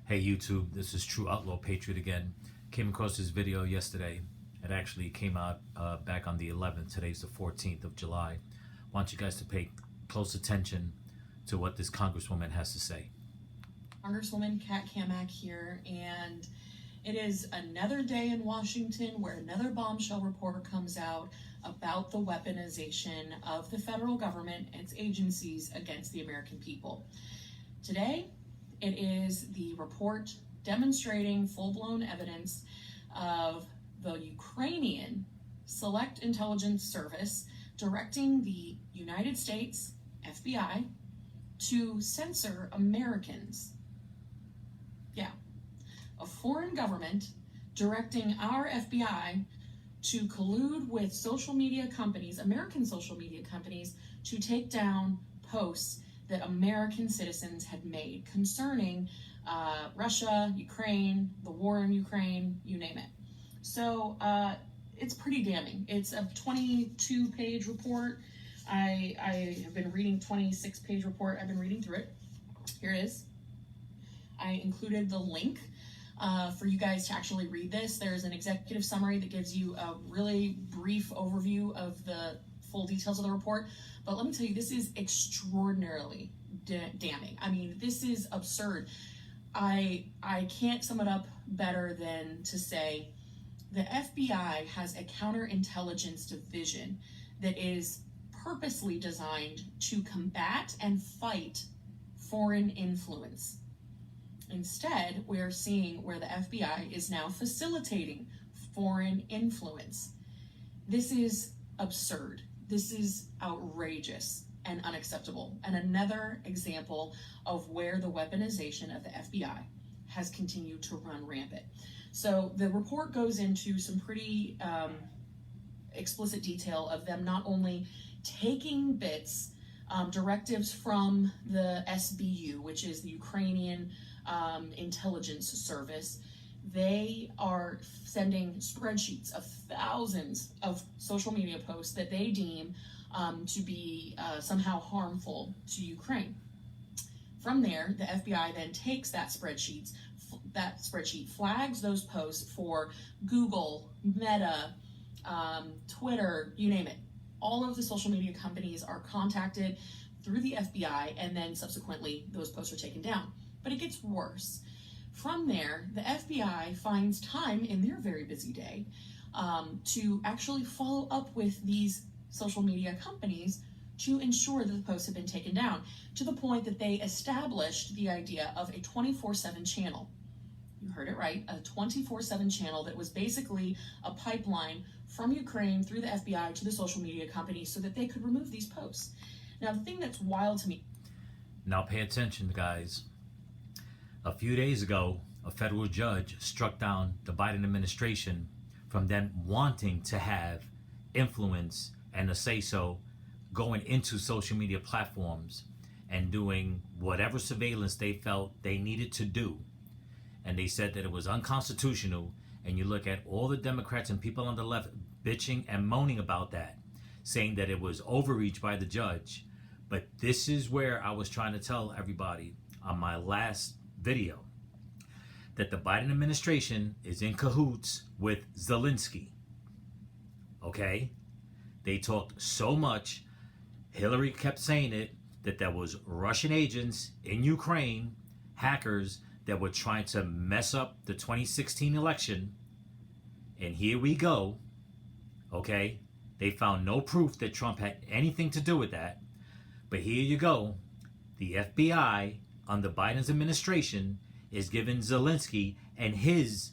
Hey YouTube, this is True Outlaw Patriot again. Came across this video yesterday. It actually came out back on the 11th. Today's the 14th of July. I want you guys to pay close attention to what this Congresswoman has to say. Congresswoman Kat Cammack here, and it is another day in Washington where another bombshell report comes out about the weaponization of the federal government and its agencies against the American people. Today, it is the report demonstrating full-blown evidence of the Ukrainian Select Intelligence Service directing the United States FBI to censor Americans. Yeah, a foreign government directing our FBI to collude with social media companies, American social media companies, to take down posts that American citizens had made concerning Russia, Ukraine, the war in Ukraine, you name it. So it's pretty damning. It's a 22-page report. I have been reading 26-page report. I've been reading through it. Here it is. I included the link for you guys to actually read this. There's an executive summary that gives you a really brief overview of the full details of the report. But let me tell you, this is extraordinarily damning. I mean, this is absurd. I can't sum it up better than to say the FBI has a counterintelligence division that is purposely designed to combat and fight foreign influence. Instead, we're seeing where the FBI is now facilitating foreign influence. This is absurd. This is outrageous and unacceptable, and another example of where the weaponization of the FBI has continued to run rampant. So the report goes into some pretty explicit detail of them not only taking bits, directives from the SBU, which is the Ukrainian intelligence service. They are sending spreadsheets of thousands of social media posts that they deem to be somehow harmful to Ukraine. From there, the FBI then takes that spreadsheet, flags those posts for Google, Meta, Twitter, you name it. All of the social media companies are contacted through the FBI, and then subsequently those posts are taken down. But it gets worse. From there, the FBI finds time in their very busy day to actually follow up with these social media companies to ensure that the posts have been taken down, to the point that they established the idea of a 24/7 channel. You heard it right, a 24/7 channel that was basically a pipeline from Ukraine through the FBI to the social media companies so that they could remove these posts. Now, the thing that's wild to me... Now pay attention, guys. A few days ago, a federal judge struck down the Biden administration from them wanting to have influence and a say-so going into social media platforms and doing whatever surveillance they felt they needed to do. And they said that it was unconstitutional. And you look at all the Democrats and people on the left bitching and moaning about that, saying that it was overreach by the judge. But this is where I was trying to tell everybody on my last video, that the Biden administration is in cahoots with Zelensky. Okay? They talked so much, Hillary kept saying it, that there was Russian agents in Ukraine, hackers, that were trying to mess up the 2016 election. And here we go. Okay? They found no proof that Trump had anything to do with that. But here you go. The FBI under Biden's administration is giving Zelensky and his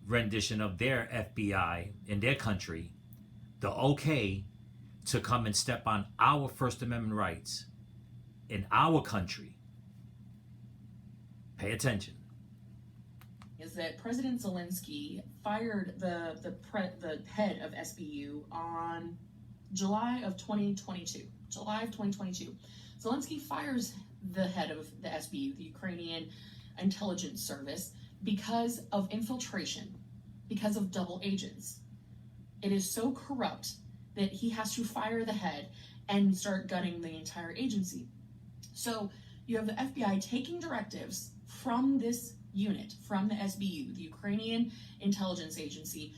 rendition of their FBI in their country the okay to come and step on our First Amendment rights in our country. Pay attention. Is that President Zelensky fired the head of SBU on July of 2022. Zelensky fires the head of the SBU, the Ukrainian intelligence service, because of infiltration, because of double agents. It is so corrupt that he has to fire the head and start gutting the entire agency. So you have the FBI taking directives from this unit, from the SBU, the Ukrainian intelligence agency,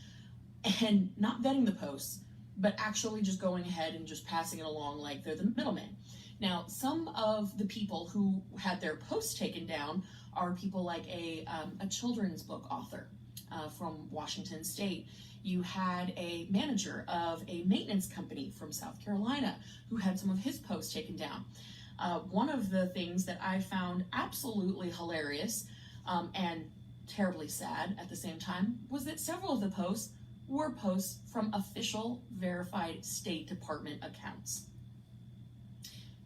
and not vetting the posts, but actually just going ahead and just passing it along like they're the middlemen. Now, some of the people who had their posts taken down are people like a children's book author from Washington State. You had a manager of a maintenance company from South Carolina who had some of his posts taken down. One of the things that I found absolutely hilarious and terribly sad at the same time was that several of the posts were posts from official verified State Department accounts.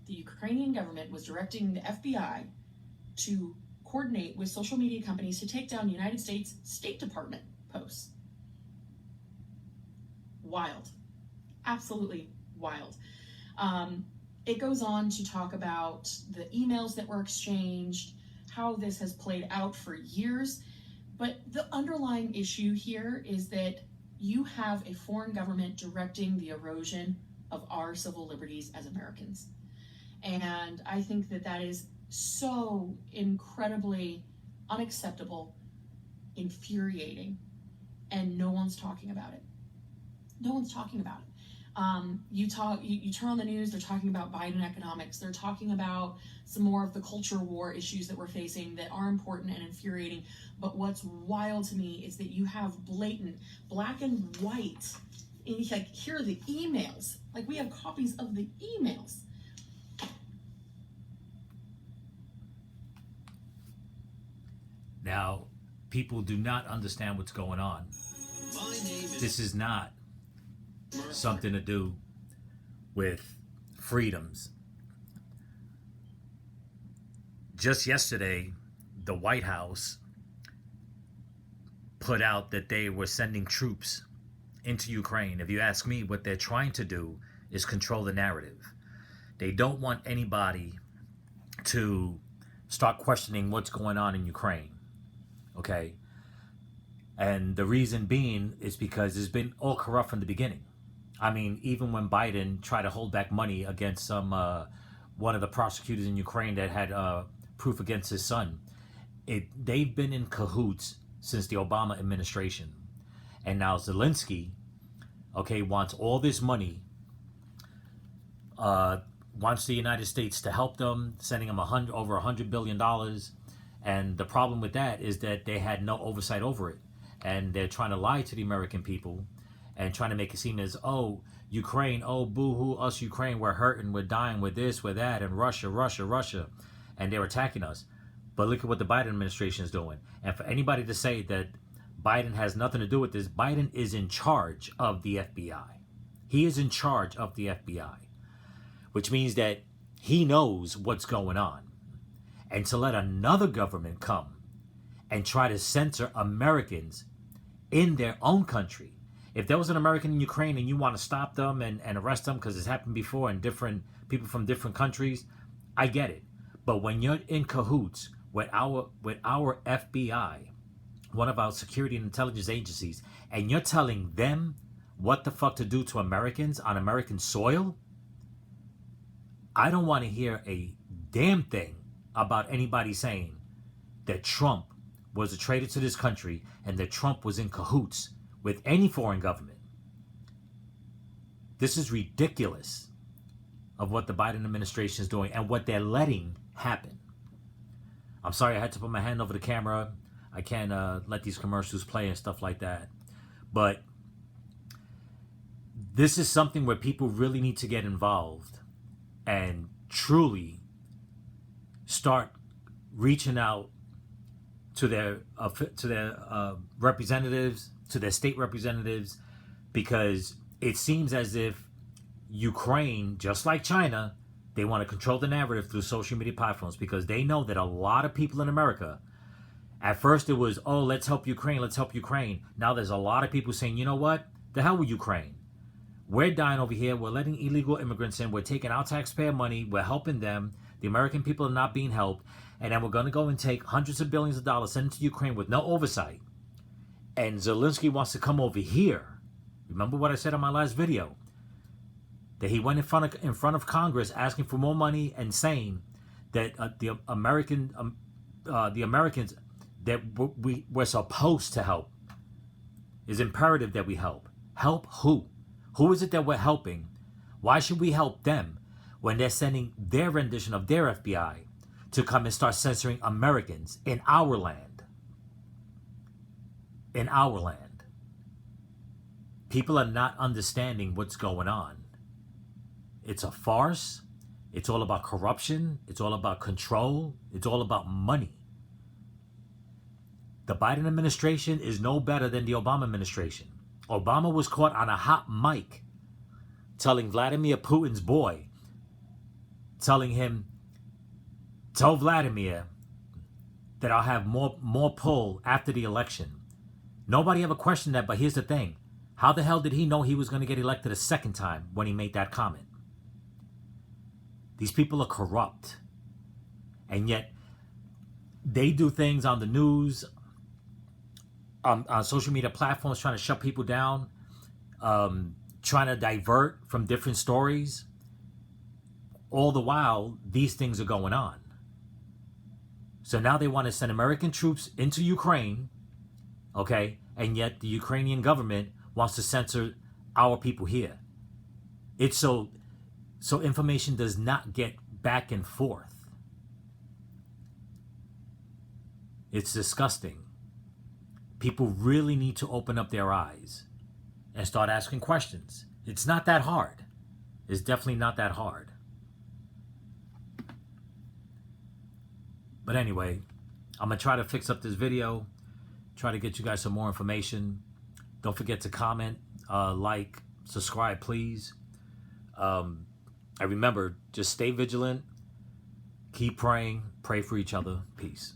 The Ukrainian government was directing the FBI to coordinate with social media companies to take down United States State Department posts. Wild. Absolutely wild. It goes on to talk about the emails that were exchanged, how this has played out for years. But the underlying issue here is that you have a foreign government directing the erosion of our civil liberties as Americans. And I think that that is so incredibly unacceptable, infuriating, and no one's talking about it. No one's talking about it. You turn on the news, they're talking about Biden economics. They're talking about some more of the culture war issues that we're facing that are important and infuriating. But what's wild to me is that you have blatant black and white. And like, here are the emails. Like, we have copies of the emails. Now, people do not understand what's going on. This is not something to do with freedoms. Just yesterday, the White House put out that they were sending troops into Ukraine. If you ask me, what they're trying to do is control the narrative. They don't want anybody to start questioning what's going on in Ukraine. Okay? And the reason being is because it's been all corrupt from the beginning. I mean, even when Biden tried to hold back money against some one of the prosecutors in Ukraine that had proof against his son, they've been in cahoots since the Obama administration. And now Zelensky, okay, wants all this money, wants the United States to help them, sending them over $100 billion. And the problem with that is that they had no oversight over it. And they're trying to lie to the American people and trying to make it seem as, oh, Ukraine, oh, boo-hoo, us Ukraine, we're hurting, we're dying, we're this, we're that, and Russia, and they're attacking us. But look at what the Biden administration is doing. And for anybody to say that Biden has nothing to do with this, Biden is in charge of the FBI. He is in charge of the FBI, which means that he knows what's going on. And to let another government come and try to censor Americans in their own country. If there was an American in Ukraine and you want to stop them and arrest them because it's happened before and different people from different countries, I get it. But when you're in cahoots with our FBI, one of our security and intelligence agencies, and you're telling them what the fuck to do to Americans on American soil, I don't want to hear a damn thing about anybody saying that Trump was a traitor to this country and that Trump was in cahoots with any foreign government. This is ridiculous of what the Biden administration is doing and what they're letting happen. I'm sorry I had to put my hand over the camera. I can't let these commercials play and stuff like that. But this is something where people really need to get involved and truly start reaching out to their representatives, to their state representatives, because it seems as if Ukraine, just like China, they want to control the narrative through social media platforms because they know that a lot of people in America, at first it was, oh, let's help Ukraine, let's help Ukraine. Now there's a lot of people saying, you know what? The hell with Ukraine. We're dying over here. We're letting illegal immigrants in. We're taking our taxpayer money. We're helping them. The American people are not being helped. And then we're going to go and take hundreds of billions of dollars, send it to Ukraine with no oversight. And Zelensky wants to come over here. Remember what I said in my last video? That he went in front of Congress asking for more money and saying that the American the Americans that we're supposed to help. It's imperative that we help. Help who? Who is it that we're helping? Why should we help them when they're sending their rendition of their FBI to come and start censoring Americans in our land? In our land. People are not understanding what's going on. It's a farce. It's all about corruption. It's all about control. It's all about money. The Biden administration is no better than the Obama administration. Obama was caught on a hot mic telling Vladimir Putin's boy, telling him, tell Vladimir that I'll have more pull after the election. Nobody ever questioned that, but here's the thing. How the hell did he know he was going to get elected a second time when he made that comment? These people are corrupt. And yet, they do things on the news, on social media platforms, trying to shut people down, trying to divert from different stories. All the while, these things are going on. So now they want to send American troops into Ukraine, okay? And yet the Ukrainian government wants to censor our people here. It's so information does not get back and forth. It's disgusting. People really need to open up their eyes and start asking questions. It's not that hard. It's definitely not that hard. But anyway, I'm going to try to fix up this video, try to get you guys some more information. Don't forget to comment, like, subscribe, please. And remember, just stay vigilant, keep praying, pray for each other. Peace.